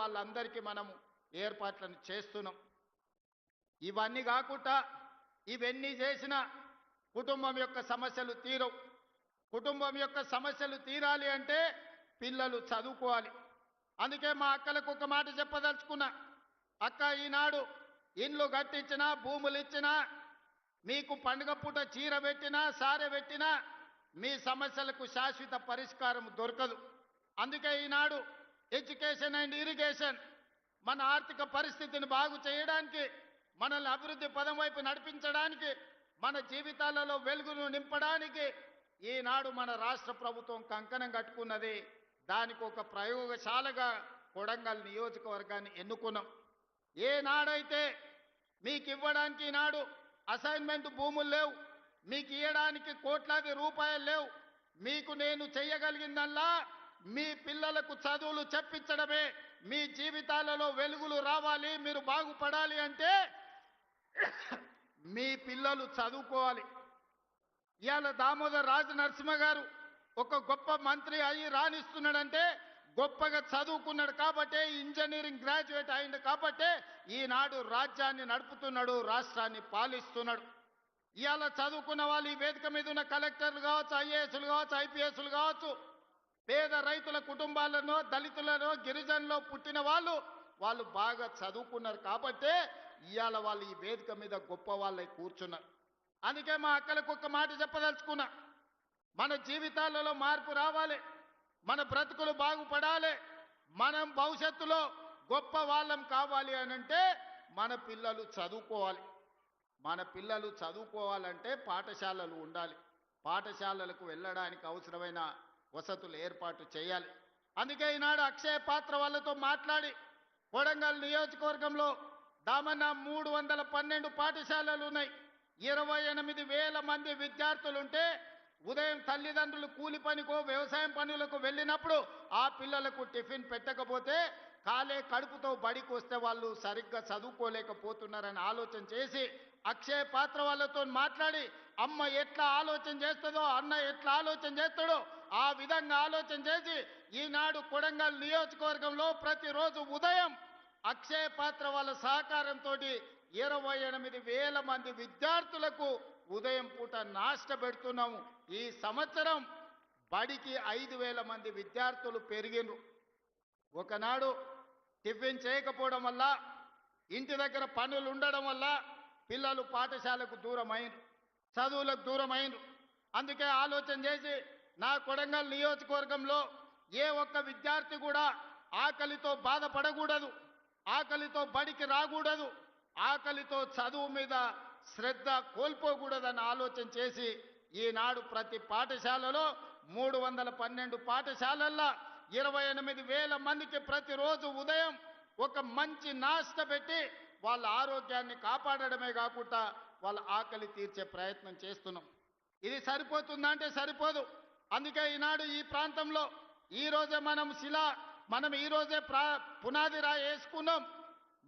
వాళ్ళందరికీ మనము ఏర్పాట్లను చేస్తున్నాం. ఇవన్నీ కాకుండా ఇవన్నీ చేసిన కుటుంబం యొక్క సమస్యలు తీరవు. కుటుంబం యొక్క సమస్యలు తీరాలి అంటే పిల్లలు చదువుకోవాలి. అందుకే మా అక్కలకు ఒక మాట చెప్పదలుచుకున్నా. అక్క, ఈనాడు ఇండ్లు కట్టించినా, భూములు ఇచ్చినా, మీకు పండుగ పూట చీర పెట్టినా, సారె పెట్టినా మీ సమస్యలకు శాశ్వత పరిష్కారం దొరకదు. అందుకే ఈనాడు ఎడ్యుకేషన్ అండ్ ఇరిగేషన్ మన ఆర్థిక పరిస్థితిని బాగు చేయడానికి, మనల్ని అభివృద్ధి పదం వైపు నడిపించడానికి, మన జీవితాలలో వెలుగును నింపడానికి ఈనాడు మన రాష్ట్ర ప్రభుత్వం కంకణం కట్టుకున్నది. దానికి ఒక ప్రయోగశాలగా కొడంగల్ నియోజకవర్గాన్ని ఎన్నుకున్నాం. ఏనాడైతే మీకు ఇవ్వడానికి ఈనాడు అసైన్మెంట్ భూములు లేవు, మీకు ఇవ్వడానికి కోట్లాది రూపాయలు లేవు, మీకు నేను చెయ్యగలిగిందల్లా మీ పిల్లలకు చదువులు చెప్పించడమే. మీ జీవితాలలో వెలుగులు రావాలి, మీరు బాగుపడాలి అంటే మీ పిల్లలు చదువుకోవాలి. ఇవాళ దామోదర్ రాజ నరసింహ గారు ఒక గొప్ప మంత్రి అయ్యి రాణిస్తున్నాడంటే గొప్పగా చదువుకున్నాడు కాబట్టే, ఇంజనీరింగ్ గ్రాడ్యుయేట్ అయింది కాబట్టే ఈనాడు రాజ్యాన్ని నడుపుతున్నాడు, రాష్ట్రాన్ని పాలిస్తున్నాడు. ఇవాళ చదువుకున్న వాళ్ళు ఈ వేదిక మీద ఉన్న కలెక్టర్లు కావచ్చు, ఐఏఎస్లు కావచ్చు, ఐపీఎస్లు కావచ్చు, పేద రైతుల కుటుంబాలను, దళితులను, గిరిజనులో పుట్టిన వాళ్ళు బాగా చదువుకున్నారు కాబట్టే ఇవాళ వాళ్ళు ఈ వేదిక మీద గొప్ప వాళ్ళై కూర్చున్నారు. అందుకే మా అక్కలకు ఒక మాట చెప్పదలుచుకున్నా. మన జీవితాలలో మార్పు రావాలి, మన బ్రతుకులు బాగుపడాలి, మనం భవిష్యత్తులో గొప్ప వాళ్ళం కావాలి అనంటే మన పిల్లలు చదువుకోవాలి. మన పిల్లలు చదువుకోవాలంటే పాఠశాలలు ఉండాలి. పాఠశాలలకు వెళ్ళడానికి అవసరమైన వసతులు ఏర్పాటు చేయాలి. అందుకే ఈనాడు అక్షయ పాత్ర వాళ్ళతో మాట్లాడి కొడంగల్ నియోజకవర్గంలో దామన్న 312 పాఠశాలలు ఉన్నాయి. 28,000 మంది విద్యార్థులుంటే ఉదయం తల్లిదండ్రులు కూలి పనికో వ్యవసాయం పనులకు వెళ్ళినప్పుడు ఆ పిల్లలకు టిఫిన్ పెట్టకపోతే కాలే కడుపుతో బడికి వస్తే వాళ్ళు సరిగ్గా చదువుకోలేకపోతున్నారని ఆలోచన చేసి అక్షయ పాత్ర వాళ్ళతో మాట్లాడి అమ్మ ఎట్లా ఆలోచన చేస్తుందో, అన్న ఎట్లా ఆలోచన చేస్తాడో ఆ విధంగా ఆలోచన చేసి ఈనాడు కొడంగల్ నియోజకవర్గంలో ప్రతిరోజు ఉదయం అక్షయ పాత్ర వాళ్ళ సహకారంతో 28,000 మంది విద్యార్థులకు ఉదయం పూట నాష్ట పెడుతున్నాము. ఈ సంవత్సరం బడికి 5,000 మంది విద్యార్థులు పెరిగినరు. ఒకనాడు టిఫిన్ చేయకపోవడం వల్ల, ఇంటి దగ్గర పనులు ఉండడం వల్ల పిల్లలు పాఠశాలకు దూరమైనరు, చదువులకు దూరమైనరు. అందుకే ఆలోచన చేసి నా కొడంగల్ నియోజకవర్గంలో ఏ ఒక్క విద్యార్థి కూడా ఆకలితో బాధపడకూడదు, ఆకలితో బడికి రాకూడదు, ఆకలితో చదువు మీద శ్రద్ధ కోల్పోకూడదని ఆలోచన చేసి ఈనాడు ప్రతి పాఠశాలలో 312 పాఠశాలల్లో 28,000 మందికి ప్రతిరోజు ఉదయం ఒక మంచి నాష్ట పెట్టి వాళ్ళ ఆరోగ్యాన్ని కాపాడడమే కాకుండా వాళ్ళ ఆకలి తీర్చే ప్రయత్నం చేస్తున్నాం. ఇది సరిపోతుందా అంటే సరిపోదు. అందుకే ఈనాడు ఈ ప్రాంతంలో ఈరోజే మనం ఈరోజే పునాది రాయి వేసుకున్నాం.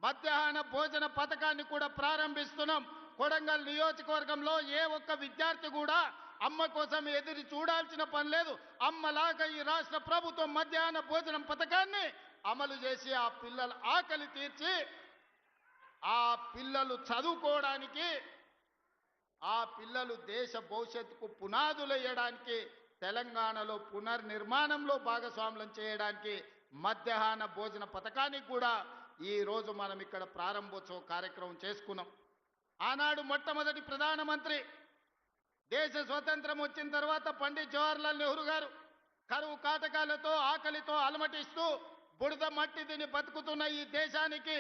మధ్యాహ్న భోజన పథకాన్ని కూడా ప్రారంభిస్తున్నాం. కొడంగల్ నియోజకవర్గంలో ఏ ఒక్క విద్యార్థి కూడా అమ్మ కోసం ఎదురు చూడాల్సిన పని లేదు. అమ్మలాగా ఈ రాష్ట్ర ప్రభుత్వం మధ్యాహ్న భోజనం పథకాన్ని అమలు చేసి ఆ పిల్లల ఆకలి తీర్చి ఆ పిల్లలు చదువుకోవడానికి, ఆ పిల్లలు దేశ భవిష్యత్తుకు పునాదులు వేయడానికి, తెలంగాణలో పునర్నిర్మాణంలో భాగస్వాములను చేయడానికి మధ్యాహ్న భోజన పథకానికి కూడా ఈరోజు మనం ఇక్కడ ప్రారంభోత్సవ కార్యక్రమం చేసుకున్నాం. ఆనాడు మొట్టమొదటి ప్రధానమంత్రి దేశ స్వతంత్రం వచ్చిన తర్వాత పండిత్ జవహర్లాల్ నెహ్రూ గారు కరువు కాటకాలతో ఆకలితో అలమటిస్తూ బురద మట్టి తిని బతుకుతున్న ఈ దేశానికి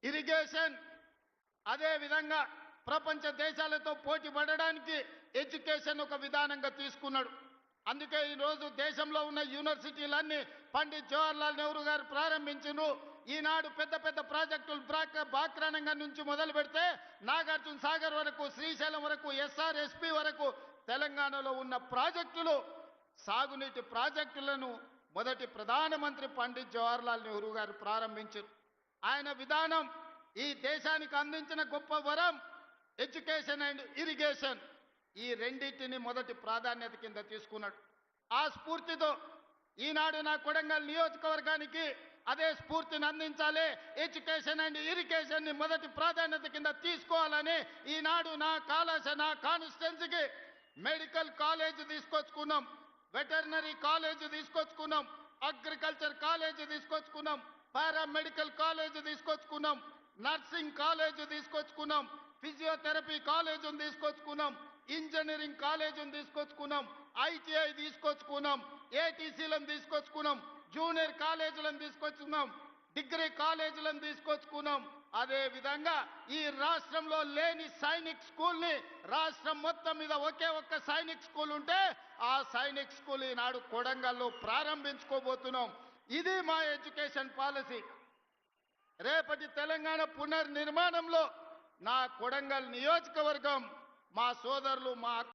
ఇరిగేషన్, అదే విధంగా ప్రపంచ దేశాలతో పోటీ పడడానికి ఎడ్యుకేషన్ ఒక విధానంగా తీసుకున్నాడు. అందుకే ఈరోజు దేశంలో ఉన్న యూనివర్సిటీలన్నీ పండిత్ జవహర్లాల్ నెహ్రూ గారు ప్రారంభించారు. ఈనాడు పెద్ద పెద్ద ప్రాజెక్టులు బాక్రానంగా నుంచి మొదలు పెడితే నాగార్జున సాగర్ వరకు, శ్రీశైలం వరకు, ఎస్ఆర్ఎస్పి వరకు తెలంగాణలో ఉన్న ప్రాజెక్టులు, సాగునీటి ప్రాజెక్టులను మొదటి ప్రధానమంత్రి పండిత్ జవహర్లాల్ నెహ్రూ గారు ప్రారంభించారు. ఆయన విధానం ఈ దేశానికి అందించిన గొప్ప వరం ఎడ్యుకేషన్ అండ్ ఇరిగేషన్. ఈ రెండింటిని మొదటి ప్రాధాన్యత కింద తీసుకున్నాడు. ఆ స్ఫూర్తితో ఈనాడు నా కొడంగల్ నియోజకవర్గానికి అదే స్ఫూర్తిని అందించాలి. ఎడ్యుకేషన్ అండ్ ఇరిగేషన్ ని మొదటి ప్రాధాన్యత కింద తీసుకోవాలని ఈనాడు నా కాన్స్టిట్యున్సీకి మెడికల్ కాలేజ్ తీసుకొచ్చుకున్నాం, వెటర్నరీ కాలేజ్ తీసుకొచ్చుకున్నాం, అగ్రికల్చర్ కాలేజ్ తీసుకొచ్చుకున్నాం, పారామెడికల్ కాలేజ్ తీసుకొచ్చుకున్నాం, నర్సింగ్ కాలేజ్ తీసుకొచ్చుకున్నాం, ఫిజియోథెరపీ కాలేజ్ తీసుకొచ్చుకున్నాం, ఇంజనీరింగ్ కాలేజ్ తీసుకొచ్చుకున్నాం, ఐటీఐ తీసుకొచ్చుకున్నాం, ఏటీసీలను తీసుకొచ్చుకున్నాం, జూనియర్ కాలేజీలను తీసుకొచ్చుకున్నాం, డిగ్రీ కాలేజీలను తీసుకొచ్చుకున్నాం. అదే విధంగా ఈ రాష్ట్రంలో లేని సైనిక్ స్కూల్ ని రాష్ట్రం మొత్తం మీద ఒకే ఒక్క సైనిక్ స్కూల్ ఉంటే ఆ సైనిక్ స్కూల్ ఈనాడు కొడంగల్లో ప్రారంభించుకోబోతున్నాం. ఇది మా ఎడ్యుకేషన్ పాలసీ. రేపటి తెలంగాణ పునర్నిర్మాణంలో నా కొడంగల్ నియోజకవర్గం మా సోదరులు మా